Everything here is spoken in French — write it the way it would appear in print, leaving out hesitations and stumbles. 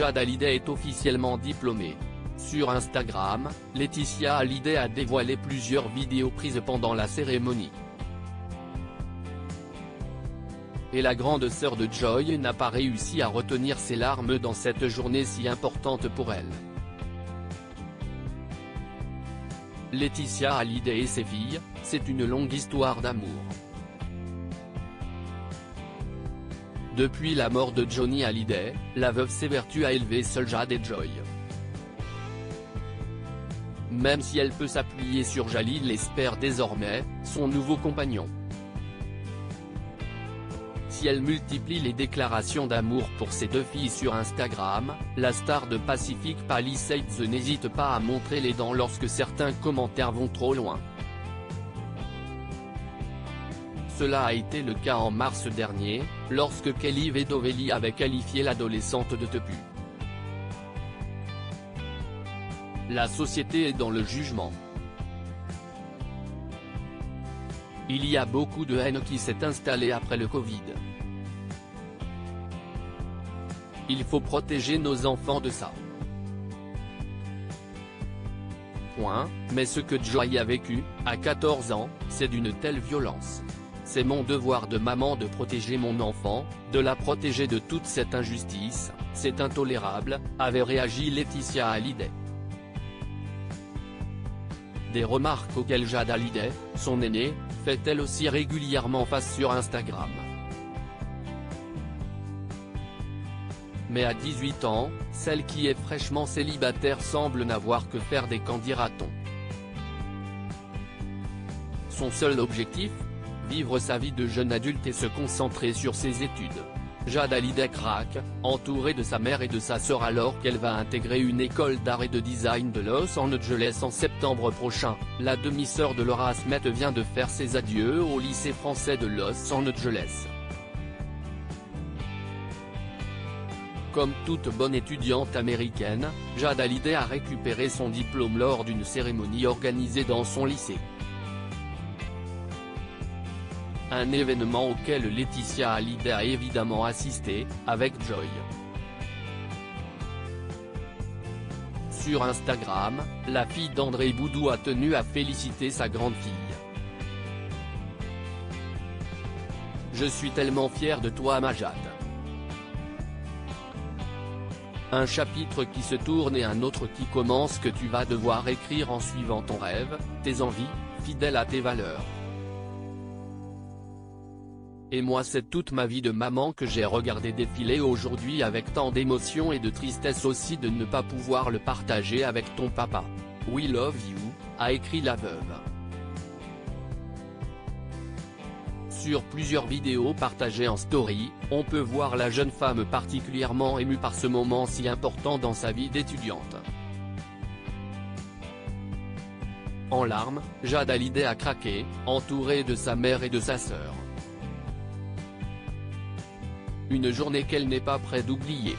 Jade Hallyday est officiellement diplômée. Sur Instagram, Laetitia Hallyday a dévoilé plusieurs vidéos prises pendant la cérémonie. Et la grande sœur de Joy n'a pas réussi à retenir ses larmes dans cette journée si importante pour elle. Laetitia Hallyday et ses filles, c'est une longue histoire d'amour. Depuis la mort de Johnny Hallyday, la veuve s'évertue à élever seule Jade et Joy. Même si elle peut s'appuyer sur Jalil, l'espère désormais, son nouveau compagnon. Si elle multiplie les déclarations d'amour pour ses deux filles sur Instagram, la star de Pacific Palisades n'hésite pas à montrer les dents lorsque certains commentaires vont trop loin. Cela a été le cas en mars dernier, lorsque Kelly Vedovelli avait qualifié l'adolescente de tepu. La société est dans le jugement. Il y a beaucoup de haine qui s'est installée après le Covid. Il faut protéger nos enfants de ça. Mais ce que Joy a vécu, à 14 ans, c'est d'une telle violence. C'est mon devoir de maman de protéger mon enfant, de la protéger de toute cette injustice, c'est intolérable, avait réagi Laetitia Hallyday. Des remarques auxquelles Jade Hallyday, son aînée, fait elle aussi régulièrement face sur Instagram. Mais à 18 ans, celle qui est fraîchement célibataire semble n'avoir que faire des camps, dira-t-on. Son seul objectif ? Vivre sa vie de jeune adulte et se concentrer sur ses études. Jade Hallyday craque, entourée de sa mère et de sa sœur alors qu'elle va intégrer une école d'art et de design de Los Angeles en septembre prochain. La demi-sœur de Laura Smith vient de faire ses adieux au lycée français de Los Angeles. Comme toute bonne étudiante américaine, Jade Hallyday a récupéré son diplôme lors d'une cérémonie organisée dans son lycée. Un événement auquel Laetitia Hallyday a évidemment assisté, avec Joy. Sur Instagram, la fille d'André Boudou a tenu à féliciter sa grande fille. « Je suis tellement fière de toi ma Jade. Un chapitre qui se tourne et un autre qui commence que tu vas devoir écrire en suivant ton rêve, tes envies, fidèle à tes valeurs. Et moi c'est toute ma vie de maman que j'ai regardé défiler aujourd'hui avec tant d'émotion et de tristesse aussi de ne pas pouvoir le partager avec ton papa. We love you », a écrit la veuve. Sur plusieurs vidéos partagées en story, on peut voir la jeune femme particulièrement émue par ce moment si important dans sa vie d'étudiante. En larmes, Jade Hallyday a craqué, entourée de sa mère et de sa sœur. Une journée qu'elle n'est pas près d'oublier.